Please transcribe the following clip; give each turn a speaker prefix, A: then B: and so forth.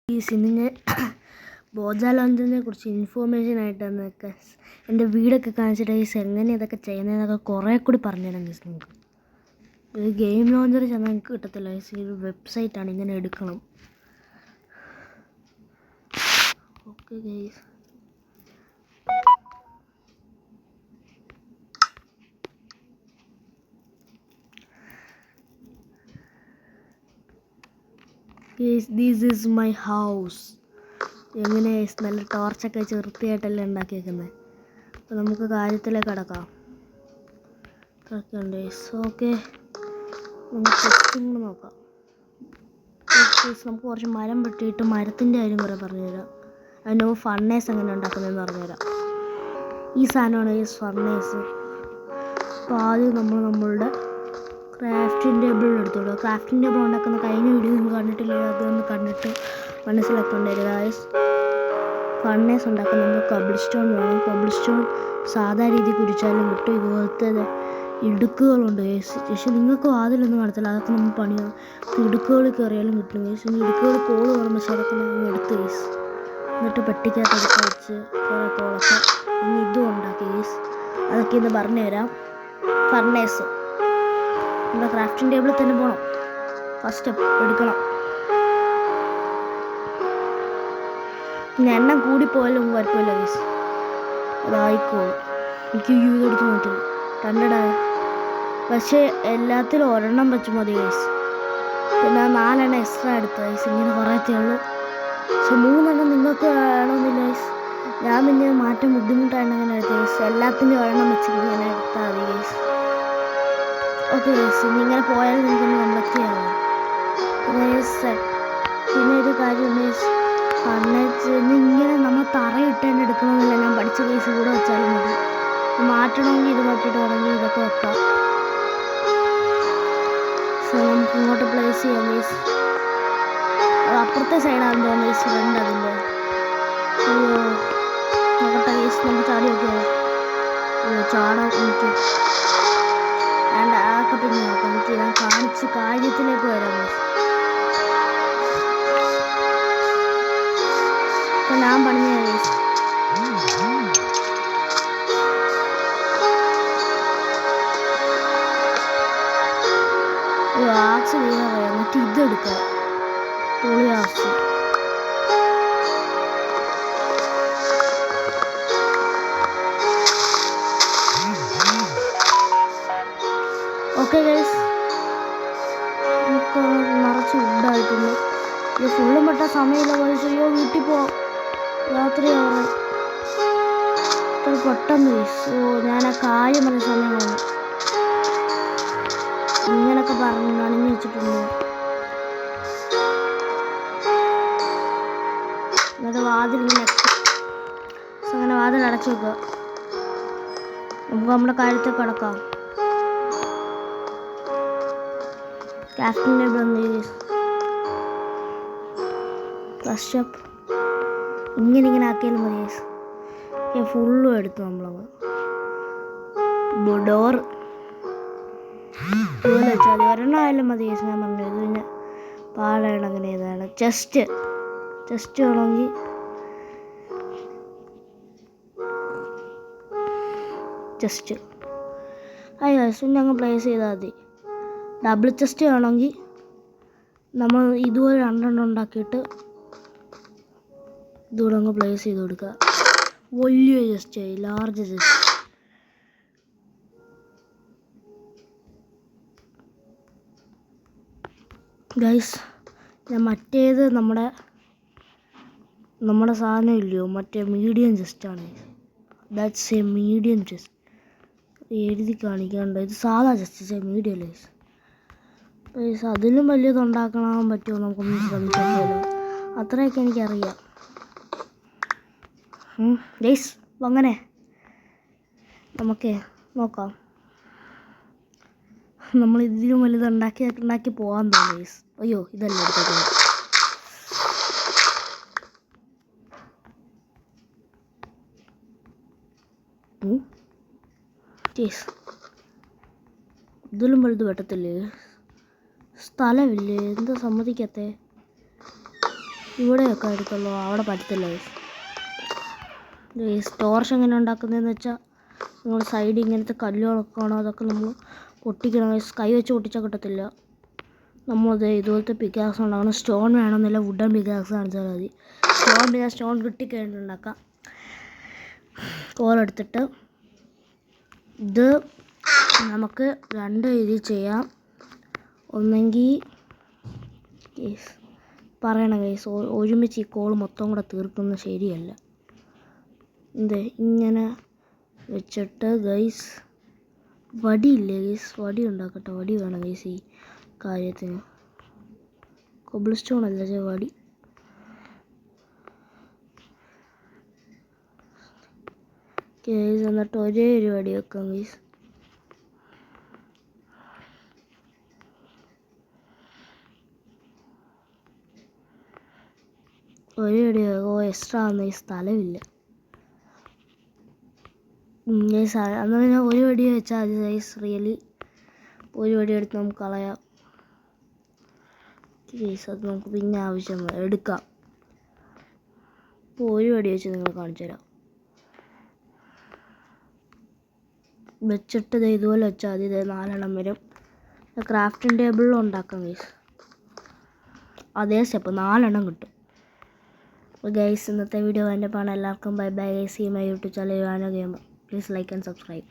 A: ഇന്ന് ഞാൻ ബോജ ലോഞ്ചറിനെ കുറിച്ച് ഇൻഫോർമേഷനായിട്ട് എന്നൊക്കെ എൻ്റെ വീടൊക്കെ കാണിച്ചിട്ട് എങ്ങനെ ഇതൊക്കെ ചെയ്യുന്നതെന്നൊക്കെ കുറേ കൂടി പറഞ്ഞുതരാം ഗൈസ്. നിങ്ങൾക്ക് ഒരു ഗെയിം ലോഞ്ചർ ചെന്നാൽ നിങ്ങൾക്ക് കിട്ടത്തില്ല ഗൈസ്. ഈ ഒരു വെബ്സൈറ്റാണ്, ഇങ്ങനെ എടുക്കണം. Okay guys, this is my house. എങ്ങനെ നല്ല ടോർച്ചൊക്കെ വെച്ച് വൃത്തിയായിട്ടല്ലേ ഉണ്ടാക്കിയേക്കുന്നത്. അപ്പോൾ നമുക്ക് കാര്യത്തിലേക്ക് കടക്കാം. ഓക്കെ, നമുക്ക് ടെസ്റ്റിംഗ് നോക്കാം. നമുക്ക് കുറച്ച് മരം വെട്ടിയിട്ട് മരത്തിൻ്റെ കാര്യം കുറേ പറഞ്ഞുതരാം. അതിന് ഫർണേസ് എങ്ങനെ ഉണ്ടാക്കുന്നതെന്ന് പറഞ്ഞുതരാം. ഈ സാധനമാണ് ഈ ഫർണേസ്. അപ്പോൾ ആദ്യം നമ്മളുടെ ക്രാഫ്റ്റിംഗ് ടേബിൾ എടുത്തോളൂ. ക്രാഫ്റ്റിംഗ് ടേബിൾ ഉണ്ടാക്കുന്ന കഴിഞ്ഞ വീഡിയോ നിങ്ങൾ കണ്ടിട്ടില്ല, അതൊന്ന് കണ്ടിട്ട് മനസ്സിലാക്കേണ്ടിവരിക. ഫർണേസ് ഉണ്ടാക്കാൻ നമുക്ക് കബിൾ സ്റ്റോൺ വേണം. കബിൾ സ്റ്റോൺ സാധാ രീതി കുരിച്ചാലും കിട്ടും. ഇതുപോലത്തെ ഇടുക്കുകളുണ്ട് കേസ്. പക്ഷെ നിങ്ങൾക്ക് വാതിലൊന്നും കാണത്തില്ല, അതൊക്കെ നമ്മൾ പണിയാണ്. ഇടുക്കുകൾ കയറിയാലും കിട്ടും കേസ്. ഇടുക്കുകൾ കോള് പറയുമ്പോൾ അതൊക്കെ നമ്മൾ എടുത്ത് കേസ്. എന്നിട്ട് പെട്ടിക്കകത്ത് എടുത്ത് വെച്ച് കുറേ കോളൊക്കെ ഇതും ഉണ്ടാക്കി കേസ്. അതൊക്കെ ഇന്ന് പറഞ്ഞുതരാം. ഫർണേസ് നമ്മുടെ ക്രാഫ്റ്റിംഗ് ടേബിളിൽ തന്നെ പോകണം. ഫസ്റ്റ് സ്റ്റെപ്പ് എടുക്കണം. എണ്ണം കൂടിപ്പോയാലും കുഴപ്പമില്ല കേസ്, അതായിക്കോളും. എനിക്ക് എടുത്ത് നോക്കി രണ്ടിടാൻ, പക്ഷേ എല്ലാത്തിലും ഒരെണ്ണം വെച്ച് മതി കേസ്. പിന്നെ 4 എണ്ണം എക്സ്ട്രാ എടുത്ത് കേസ്. ഇങ്ങനെ കുറേത്തേ ഉള്ളൂ. പക്ഷെ 3 എണ്ണം നിങ്ങൾക്ക് വേണമെന്നില്ല കേസ്. ഞാൻ പിന്നെ മാറ്റം ബുദ്ധിമുട്ടായിട്ട് അങ്ങനെ എടുത്ത കേസ്. എല്ലാത്തിൻ്റെ ഒരെണ്ണം വെച്ച് ഇങ്ങനെ എടുത്താൽ മതി കേസ്. ഓക്കെ കേസ്, ഇങ്ങനെ പോയാലും നിങ്ങൾക്കൊന്ന് കംപ്ലീറ്റ് ചെയ്യാമോ പിന്നെ ഒരു കാര്യം കേസ്, ഇങ്ങനെ നമ്മൾ തറയിട്ട് തന്നെ എടുക്കണമെന്നില്ല. ഞാൻ പഠിച്ച കേസ് കൂടെ വെച്ചാലും മതി. മാറ്റണമെങ്കിൽ ഇത് മാറ്റിയിട്ട് വേണമെങ്കിൽ ഇതൊക്കെ വെക്കാം. സോ നമുക്ക് ഇങ്ങോട്ട് പ്ലേസ് ചെയ്യാം കേസ്. അപ്പുറത്തെ സൈഡാണെന്ന് തോന്നുന്നു കേസ്, ഫ്രണ്ട് അതിൻ്റെ. നോക്കട്ടെ കേസ്, നമുക്ക് ചാടി നോക്കിയോ? ചാടാൻ എനിക്ക് വേണ്ട, ആക്കെ പിന്നെ നോക്കാം. എനിക്ക് ഞാൻ കാണിച്ച് കാര്യത്തിലേക്ക് വരാം കേസ്. അപ്പം ഞാൻ പണിഞ്ഞ കേസ് ആക്സ് ചെയ്യാൻ പറയാം. എന്നിട്ട് ഇതെടുക്കാം, പൊളി ആക്സ്. ഓക്കെ ഗൈസ്, നമുക്ക് നിറച്ച് വുഡായിട്ടുണ്ട്. ഇത് ഫുള്ളും പെട്ട സമയമില്ല പൈസ. വീട്ടിൽ പോവാം, രാത്രിയാവാൻ ഇത്ര പെട്ടെന്ന് ഗൈസ്. ഞാൻ ആ കാര്യം പറഞ്ഞ സമയമാണ് ഇങ്ങനൊക്കെ പറഞ്ഞു അണിഞ്ഞു വെച്ചിട്ടുണ്ട്. എന്നിട്ട് വാതിലിങ്ങനെ അങ്ങനെ വാതിൽ അടച്ചു വെക്കുക. നമുക്ക് നമ്മുടെ കാര്യത്തിൽ കിടക്കാം. ക്രാഫ്റ്റിംഗ് ടേബിൾ ഫസ്റ്റ് സ്റ്റെപ്പ് ഇങ്ങനെ ആക്കിയാലും മതി. ഫുള്ളും എടുത്തു നമ്മളത്. ഡോർ ഇതുപോലെ വെച്ചാൽ മതി. ഒരെണ്ണം ആയാലും മതി കേസ്. ഞാൻ പറഞ്ഞു ഇത് പിന്നെ പാടാണ്. അങ്ങനെ ഇതാണ് ചെസ്റ്റ് വേണമെങ്കിൽ അയ്യോ പിന്നെ അങ്ങ് പ്ലേസ് ചെയ്താൽ മതി. ഡബിൾ ചെസ്റ്റ് വേണമെങ്കിൽ നമ്മൾ ഇതുപോലെ 2 എണ്ണം ഉണ്ടാക്കിയിട്ട് ഇതുകൂടെ അങ്ങ് പ്ലേസ് ചെയ്ത് കൊടുക്കുക. വലിയ ചെസ്റ്റ്, ലാർജ് ചെസ്റ്റ്. ഗൈസ്, ഞാൻ മറ്റേത് നമ്മുടെ സാധനം ഇല്ലയോ, മറ്റേ മീഡിയം ചെസ്റ്റാണ്. That's a medium chest. എഴുതി കാണിക്കാനുണ്ടോ? ഇത് സാധാ ചെസ്റ്റ്, മീഡിയം അല്ലേ ഗൈസ്. അതിലും വലിയത് ഉണ്ടാക്കാൻ പറ്റുമോ നമുക്കൊന്ന് ശ്രമിക്കാമല്ലോ. അത്രയൊക്കെ എനിക്കറിയാം ഗൈസ്. അങ്ങനെ നമുക്ക് നോക്കാം. നമ്മൾ ഇതിലും വലുത് ഉണ്ടാക്കി പോകാൻ തോന്നുന്നു ഗൈസ്. അയ്യോ ഇതല്ല എടുത്തേക്കുന്നത്. ഇതിലും വലുത് പറ്റത്തില്ലേ? സ്ഥലമില്ലേ? എന്താ സമ്മതിക്കത്തെ? ഇവിടെയൊക്കെ എടുക്കുള്ളൂ, അവിടെ പറ്റത്തില്ല ഗൈസ്. ടോർച്ച് എങ്ങനെ ഉണ്ടാക്കുന്നതെന്ന് വെച്ചാൽ നമ്മൾ സൈഡിൽ ഇങ്ങനത്തെ കല്ലുകളൊക്കെ കാണും, അതൊക്കെ നമ്മൾ പൊട്ടിക്കണം ഗൈസ്. കൈ വെച്ച് പൊട്ടിച്ചാൽ കിട്ടത്തില്ല. നമ്മളത് ഇതുപോലത്തെ പിക്കാക്സ് ഉണ്ടാക്കണം. സ്റ്റോൺ വേണമെന്നില്ല, വുഡൻ പിക്കാക്സ് കാണിച്ചാൽ മതി. സ്റ്റോൺ കിട്ടിക്കഴിഞ്ഞിട്ടുണ്ടാക്കാം. കോലെടുത്തിട്ട് ഇത് നമുക്ക് 2 രീതിയിൽ ചെയ്യാം. ഒന്നെങ്കിൽ ഗൈസ് പറയണം ഗൈസ്, ഒരുമിച്ച് ഈ കോൾ മൊത്തം കൂടെ തീർക്കുന്നത് ശരിയല്ല. ഇങ്ങനെ വെച്ചിട്ട് ഗൈസ് വടിയില്ലേ ഗൈസ്, വടി ഉണ്ടാക്കട്ടെ. വടി വേണം ഗൈസ് ഈ കാര്യത്തിന്. കൊബിൾ സ്റ്റോൺ അല്ല, വടി. ഗൈസ് എന്നിട്ട് ഒരേ ഒരു വടി വെക്കാം ഗൈസ്. ഒരു വടി എക്സ്ട്രാ ആവുന്ന ഈ സ്ഥലമില്ല ഗൈസ്. അന്ന് പിന്നെ ഒരു വടി വെച്ചാൽ അത് ഗൈസ് റിയലി ഒരു വടി എടുത്ത് നമുക്ക് കളയാം ഗൈസ്. അത് നമുക്ക് പിന്നെ ആവശ്യം എടുക്കാം. ഇപ്പോൾ ഒരു വടി വെച്ച് നിങ്ങൾ കാണിച്ചു തരാം. വെച്ചിട്ട് ഇതുപോലെ വെച്ചാൽ മതി. 4 എണ്ണം വരും. ക്രാഫ്റ്റിംഗ് ടേബിളിൽ ഉണ്ടാക്കാം ഗൈസ്. അതേ സ്റ്റെപ്പ് 4 എണ്ണം കിട്ടും. അപ്പോൾ ഗൈസ് ഇന്നത്തെ വീഡിയോ എൻ്റെ പാണ്. എല്ലാവർക്കും ബൈ ബൈ ഗൈസ്. ഈ മൈ യൂട്യൂബ് ചാനൽ യുവാനോ gamer. Please like and subscribe.